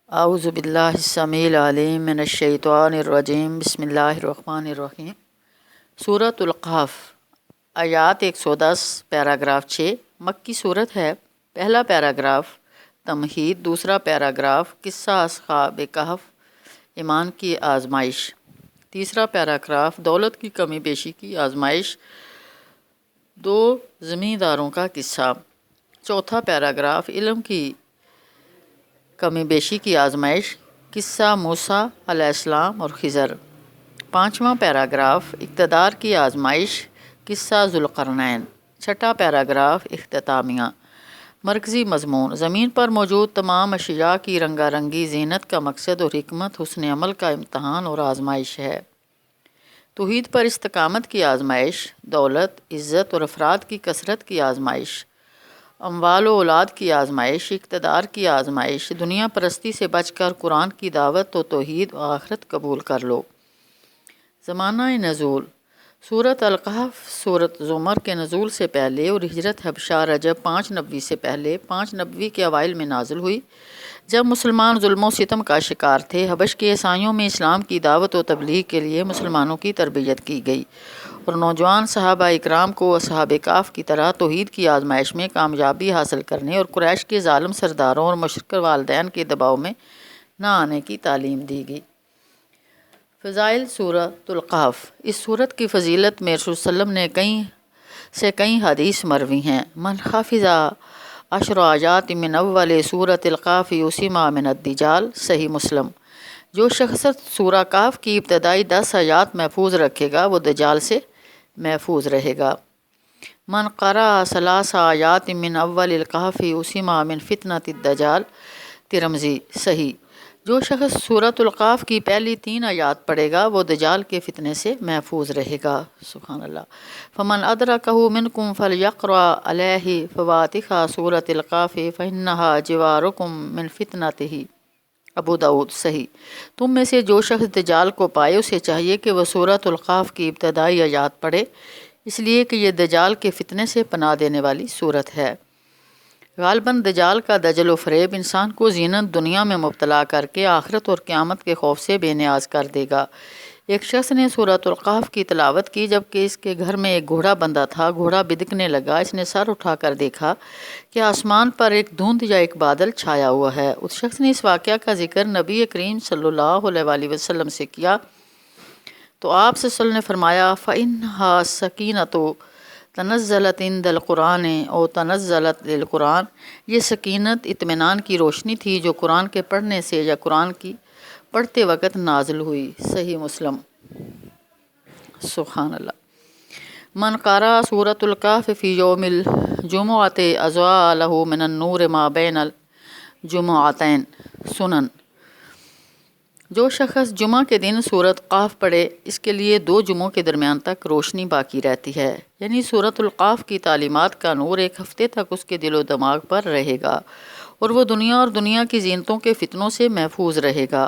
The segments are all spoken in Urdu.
اعوذ باللہ السمیع العلیم من الشیطان الرجیم بسم اللہ الرحمن الرحیم۔ سورۃ القحف آیات 110 پیراگراف 6 مکی صورت ہے۔ پہلا پیراگراف تمہید، دوسرا پیراگراف قصہ اصحاب کہف، ایمان کی آزمائش، تیسرا پیراگراف دولت کی کمی بیشی کی آزمائش، دو زمینداروں کا قصہ، چوتھا پیراگراف علم کی کمی بیشی کی آزمائش، قصہ موسیٰ علیہ السلام اور خضر، پانچواں پیراگراف اقتدار کی آزمائش، قصہ ذوالقرنین، چھٹا پیراگراف اختتامیہ۔ مرکزی مضمون: زمین پر موجود تمام اشیاء کی رنگا رنگی زینت کا مقصد اور حکمت حسن عمل کا امتحان اور آزمائش ہے۔ توحید پر استقامت کی آزمائش، دولت، عزت اور افراد کی کثرت کی آزمائش، اموال و اولاد کی آزمائش، اقتدار کی آزمائش، دنیا پرستی سے بچ کر قرآن کی دعوت و توحید و آخرت قبول کر لو۔ زمانہ نزول: سورۃ القحف سورۃ زمر کے نزول سے پہلے اور ہجرت حبشہ رجب 5 نبوی سے پہلے 5 نبوی کے اوائل میں نازل ہوئی، جب مسلمان ظلم و ستم کا شکار تھے۔ حبش کے عیسائیوں میں اسلام کی دعوت و تبلیغ کے لیے مسلمانوں کی تربیت کی گئی اور نوجوان صحابہ اکرام کو اصحاب کہف کی طرح توحید کی آزمائش میں کامیابی حاصل کرنے اور قریش کے ظالم سرداروں اور مشرک والدین کے دباؤ میں نہ آنے کی تعلیم دی گئی۔ فضائل سورۃ القحف: اس سورت کی فضیلت میں رسول صلی اللہ علیہ وسلم نے کئی حدیث مروی ہیں۔ من حفظ 10 آیات من اول سورۃ القحف یسم من الدجال، صحیح مسلم۔ جو شخص سورہ کہف کی ابتدائی 10 آیات محفوظ رکھے گا وہ دجال سے محفوظ رہے گا۔ من قرأ 3 آیات من اول الکہف یسم من فتنۃ الدجال، ترمذی، صحیح۔ جو شخص سورۃ القحف کی پہلی 3 آیات پڑھے گا وہ دجال کے فتنے سے محفوظ رہے گا، سبحان اللہ۔ فمن ادرکہ منکم فلیقرأ علیہ فواتح سورۃ القحف فانہا جوارکم من فتنتہ، ابو داؤد، صحیح۔ تم میں سے جو شخص دجال کو پائے اسے چاہیے کہ وہ سورۃ القحف کی ابتدائی آیات پڑھے، اس لیے کہ یہ دجال کے فتنے سے پناہ دینے والی صورت ہے۔ غالباً دجال کا دجل و فریب انسان کو زینت دنیا میں مبتلا کر کے آخرت اور قیامت کے خوف سے بے نیاز کر دے گا۔ ایک شخص نے سورۃ القحف کی تلاوت کی جبکہ اس کے گھر میں ایک گھوڑا بندھا تھا۔ گھوڑا بدکنے لگا، اس نے سر اٹھا کر دیکھا کہ آسمان پر ایک دھند یا ایک بادل چھایا ہوا ہے۔ اس شخص نے اس واقعہ کا ذکر نبی کریم صلی اللہ علیہ وسلم سے کیا تو آپ صلی اللہ علیہ وسلم نے فرمایا فَإِنَّهَا سَكِينَةٌ تنزلت عند القرآن او تنزلت للقرآن، یہ سکینت اطمینان کی روشنی تھی جو قرآن کے پڑھنے سے یا قرآن کی پڑھتے وقت نازل ہوئی، صحیح مسلم، سبحان اللہ۔ من قرأ سورۃ الکہف فی یوم الجمعۃ اضاء لہ من النور ما بین الجمعتین، سنن۔ جو شخص جمعہ کے دن سورۃ قحف پڑھے اس کے لیے 2 جمعوں کے درمیان تک روشنی باقی رہتی ہے، یعنی سورۃ القحف کی تعلیمات کا نور 1 ہفتے تک اس کے دل و دماغ پر رہے گا اور وہ دنیا اور دنیا کی زینتوں کے فتنوں سے محفوظ رہے گا۔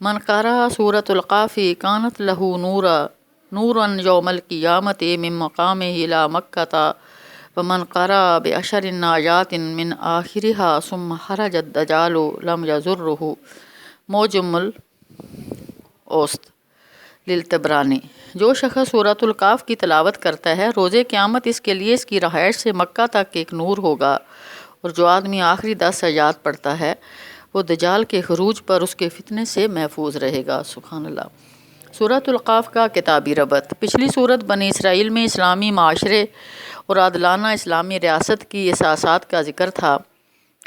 من قرأ سورۃ القحف کانت لہ نورا یوم القیامۃ من مقامہ الی مکۃ ومن قرأ ب10 آیات من آخرها ثم خرج الدجال لم یضرہ، موجم الاوسط للطبرانی۔ جو شخص سورۃ الکہف کی تلاوت کرتا ہے روز قیامت اس کے لیے اس کی رہائش سے مکہ تک ایک نور ہوگا، اور جو آدمی آخری 10 آیات پڑھتا ہے وہ دجال کے خروج پر اس کے فتنے سے محفوظ رہے گا، سبحان اللہ۔ سورۃ القحف کا کتابی ربط: پچھلی سورت بنی اسرائیل میں اسلامی معاشرے اور عادلانہ اسلامی ریاست کی اساسات کا ذکر تھا۔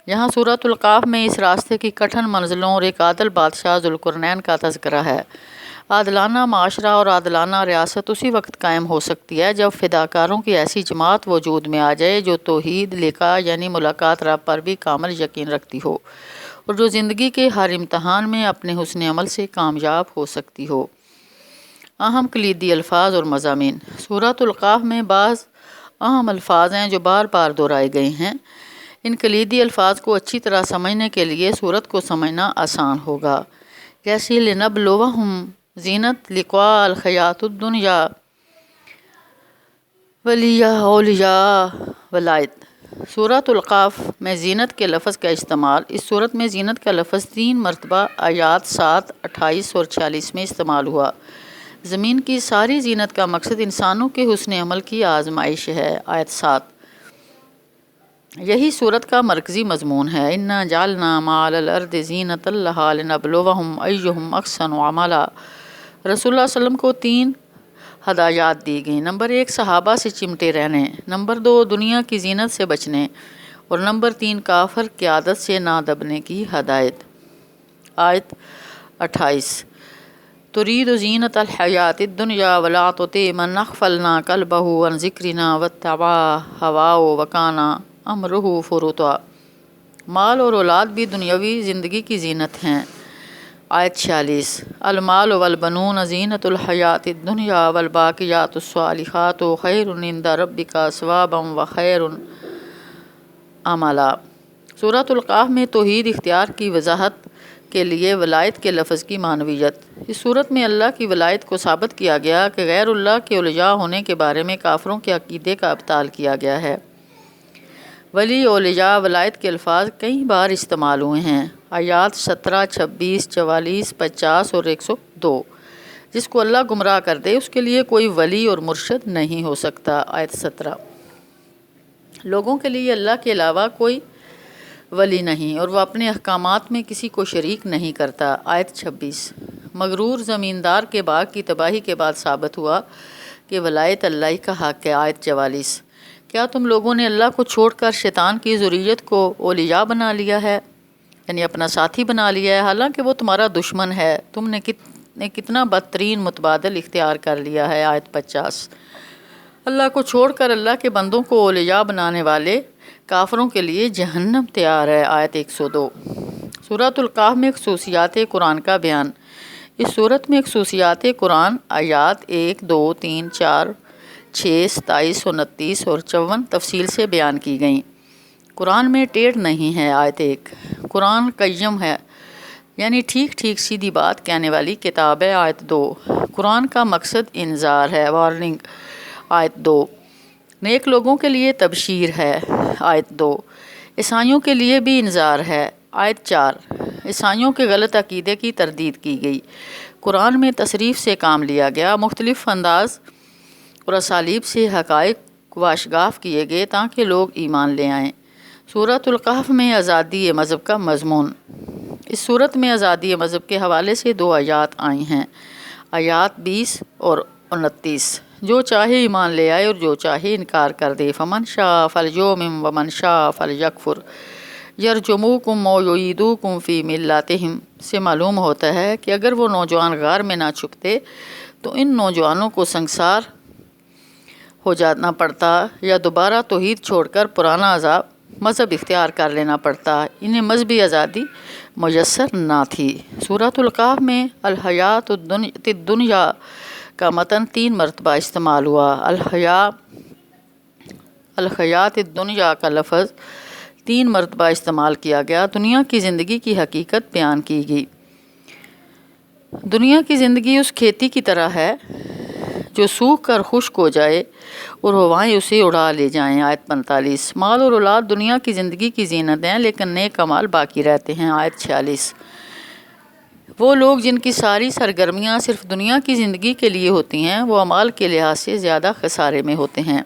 یہاں سورۃ القحف میں اس راستے کی کٹھن منزلوں اور ایک عادل بادشاہ ذوالقرنین کا تذکرہ ہے۔ عادلانہ معاشرہ اور عادلانہ ریاست اسی وقت قائم ہو سکتی ہے جب فداکاروں کی ایسی جماعت وجود میں آ جائے جو توحید، لقاء یعنی ملاقات رب پر بھی کامل یقین رکھتی ہو اور جو زندگی کے ہر امتحان میں اپنے حسن عمل سے کامیاب ہو سکتی ہو۔ اہم کلیدی الفاظ اور مضامین: سورۃ القحف میں بعض اہم الفاظ ہیں جو بار بار دہرائے گئے ہیں۔ ان کلیدی الفاظ کو اچھی طرح سمجھنے کے لیے سورت کو سمجھنا آسان ہوگا، جیسے لِنَبْلُوَہُمْ زینت لقاء الحیات الدنیا ولیہ اولیاء ولائد، سورۃ القاف میں زینت کے لفظ کا استعمال۔ اس صورت میں زینت کا لفظ 3 مرتبہ آیات 7، 28 اور 46 میں استعمال ہوا۔ زمین کی ساری زینت کا مقصد انسانوں کے حسن عمل کی آزمائش ہے۔ آیت 7 یہی صورت کا مرکزی مضمون ہے۔ اِنَّا جَعَلْنَا مَا عَلَى الْأَرْضِ زِينَةً لَهَا لِنَبْلُوَهُمْ أَيُّهُمْ أَحْسَنُ عَمَلًا۔ رسول اللہ صلی اللہ علیہ وسلم کو 3 ہدایات دی گئیں۔ نمبر 1 صحابہ سے چمٹے رہنے، نمبر 2 دنیا کی زینت سے بچنے، اور نمبر 3 کافر کی عادت سے نہ دبنے کی ہدایت۔ آیت 28 ترید زینت الحیات الدنیا ولا تطع من اغفلنا قلبه عن ذکرنا واتبع هواه وکان امرہ فرطا۔ مال اور اولاد بھی دنیاوی زندگی کی زینت ہیں۔ آیت 46 المال والبنون زینت الحیات الدنیا والباقیات الصالحات خیر عند ربک ثوابا وخیر عملا۔ سورۃ القاف میں توحید اختیار کی وضاحت کے لیے ولایت کے لفظ کی معنویت۔ اس صورت میں اللہ کی ولایت کو ثابت کیا گیا کہ غیر اللہ کے اولیاء ہونے کے بارے میں کافروں کے عقیدے کا ابطال کیا گیا ہے۔ ولی اولیاء ولایت کے الفاظ کئی بار استعمال ہوئے ہیں۔ آیات 17، 26، 44، 50 اور 102۔ جس کو اللہ گمراہ کر دے اس کے لیے کوئی ولی اور مرشد نہیں ہو سکتا۔ آیت 17 لوگوں کے لیے اللہ کے علاوہ کوئی ولی نہیں اور وہ اپنے احکامات میں کسی کو شریک نہیں کرتا۔ آیت 26 مغرور زمیندار کے باغ کی تباہی کے بعد ثابت ہوا کہ ولایت اللہ ہی کا حق ہے۔ آیت 44 کیا تم لوگوں نے اللہ کو چھوڑ کر شیطان کی ذریت کو اولیاء بنا لیا ہے، یعنی اپنا ساتھی بنا لیا ہے، حالانکہ وہ تمہارا دشمن ہے۔ تم نے کتنا بدترین متبادل اختیار کر لیا ہے۔ آیت 50 اللہ کو چھوڑ کر اللہ کے بندوں کو اولیاء بنانے والے کافروں کے لیے جہنم تیار ہے۔ آیت 102 سورۃ القاف میں خصوصیات قرآن کا بیان۔ اس صورت میں خصوصیات قرآن آیات 1، 2، 3، 4، 6، 27، 29 اور 54 تفصیل سے بیان کی گئیں۔ قرآن میں ٹیڑھ نہیں ہے۔ آیت 1 قرآن قیم ہے، یعنی ٹھیک ٹھیک سیدھی بات کہنے والی کتاب ہے۔ آیت 2 قرآن کا مقصد انذار ہے، وارننگ۔ آیت 2 نیک لوگوں کے لیے تبشیر ہے۔ آیت 2 عیسائیوں کے لیے بھی انذار ہے۔ آیت 4 عیسائیوں کے غلط عقیدے کی تردید کی گئی۔ قرآن میں تصریف سے کام لیا گیا، مختلف انداز اور اسالیب سے حقائق واشگاف کیے گئے تاکہ لوگ ایمان لے آئیں۔ سورۃ القاف میں آزادی مذہب کا مضمون۔ اس صورت میں آزادی مذہب کے حوالے سے 2 آیات آئی ہیں۔ آیات 20 اور 29 جو چاہے ایمان لے آئے اور جو چاہے انکار کر دے۔ فمن شاء فلیؤمن ومن شاء فلیکفر یرجموکم و یعیدوکم فی ملتہم سے معلوم ہوتا ہے کہ اگر وہ نوجوان غار میں نہ چھپتے تو ان نوجوانوں کو سنگسار ہو جانا پڑتا یا دوبارہ توحید چھوڑ کر پرانا مذہب اختیار کر لینا پڑتا۔ انہیں مذہبی آزادی میسر نہ تھی۔ سورۃ القاف میں الحیات الدنیا کا متن 3 مرتبہ استعمال ہوا۔ الحیات الدنیا کا لفظ 3 مرتبہ استعمال کیا گیا۔ دنیا کی زندگی کی حقیقت بیان کی گئی۔ دنیا کی زندگی اس کھیتی کی طرح ہے جو سوکھ کر خشک ہو جائے اور ہوائیں اسے اڑا لے جائیں۔ آیت 45 مال اور اولاد دنیا کی زندگی کی زینت ہیں لیکن نیک اعمال باقی رہتے ہیں۔ آیت 46 وہ لوگ جن کی ساری سرگرمیاں صرف دنیا کی زندگی کے لیے ہوتی ہیں وہ اعمال کے لحاظ سے زیادہ خسارے میں ہوتے ہیں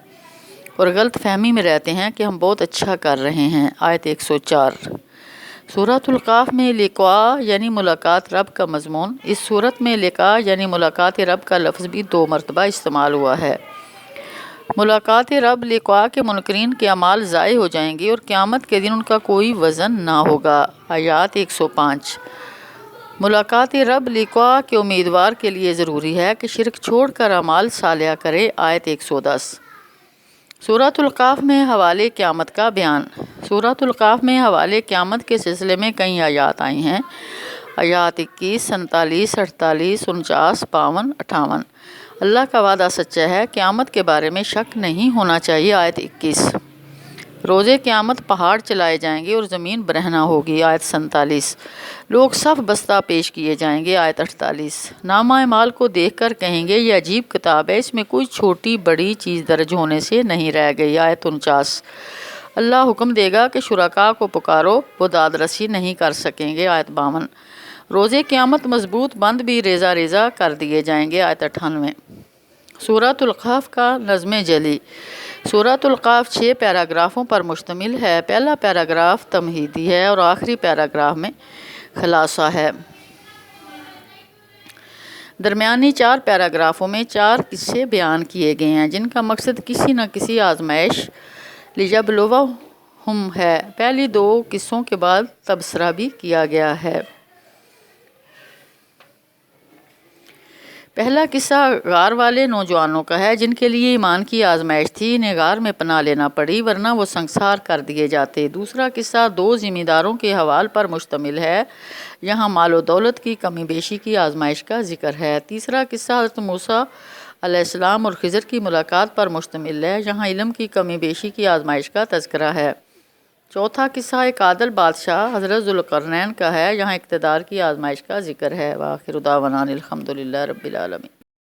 اور غلط فہمی میں رہتے ہیں کہ ہم بہت اچھا کر رہے ہیں۔ آیت 104 سورۃ القاف میں لقاء یعنی ملاقات رب کا مضمون۔ اس صورت میں لقاء یعنی ملاقات رب کا لفظ بھی 2 مرتبہ استعمال ہوا ہے۔ ملاقات رب لقاء کے منکرین کے اعمال ضائع ہو جائیں گے اور قیامت کے دن ان کا کوئی وزن نہ ہوگا۔ آیات 105 ملاقات رب لقاء کے امیدوار کے لیے ضروری ہے کہ شرک چھوڑ کر اعمال صالحہ کرے۔ آیت 110 سورۃ القاف میں حوالے قیامت کا بیان۔ سورۃ القاف میں حوالے قیامت کے سلسلے میں کئی آیات آئی ہیں۔ آیات 21، 47، 48، 49، 52، 58 اللہ کا وعدہ سچا ہے، قیامت کے بارے میں شک نہیں ہونا چاہیے۔ آیت 21 روزے قیامت پہاڑ چلائے جائیں گے اور زمین برہنہ ہوگی۔ آیت 47 لوگ صف بستہ پیش کیے جائیں گے۔ آیت 48 نامہ اعمال کو دیکھ کر کہیں گے یہ عجیب کتاب ہے، اس میں کوئی چھوٹی بڑی چیز درج ہونے سے نہیں رہ گئی۔ آیت 49 اللہ حکم دے گا کہ شرکاء کو پکارو، وہ داد رسی نہیں کر سکیں گے۔ آیت 52۔ روزے قیامت مضبوط بند بھی ریزہ ریزہ کر دیے جائیں گے۔ آیت 98۔ سورۃ القاف کا نظم جلی۔ سورۃ القاف 6 پیراگرافوں پر مشتمل ہے۔ پہلا پیراگراف تمہیدی ہے اور آخری پیراگراف میں خلاصہ ہے۔ درمیانی 4 پیراگرافوں میں 4 قصے بیان کیے گئے ہیں جن کا مقصد کسی نہ کسی آزمائش لیبلوہم ہے۔ پہلی 2 قصوں کے بعد تبصرہ بھی کیا گیا ہے۔ پہلا قصہ غار والے نوجوانوں کا ہے جن کے لیے ایمان کی آزمائش تھی، انہیں غار میں پناہ لینا پڑی ورنہ وہ سنگسار کر دیے جاتے۔ دوسرا قصہ 2 ذمہ داروں کے حوال پر مشتمل ہے، یہاں مال و دولت کی کمی بیشی کی آزمائش کا ذکر ہے۔ تیسرا قصہ حضرت موسیٰ علیہ السلام اور خضر کی ملاقات پر مشتمل ہے، یہاں علم کی کمی بیشی کی آزمائش کا تذکرہ ہے۔ چوتھا قصہ ایک عادل بادشاہ حضرت ذوالقرنین کا ہے، یہاں اقتدار کی آزمائش کا ذکر ہے۔ وآخر دعوانا الحمد للہ رب العالمین۔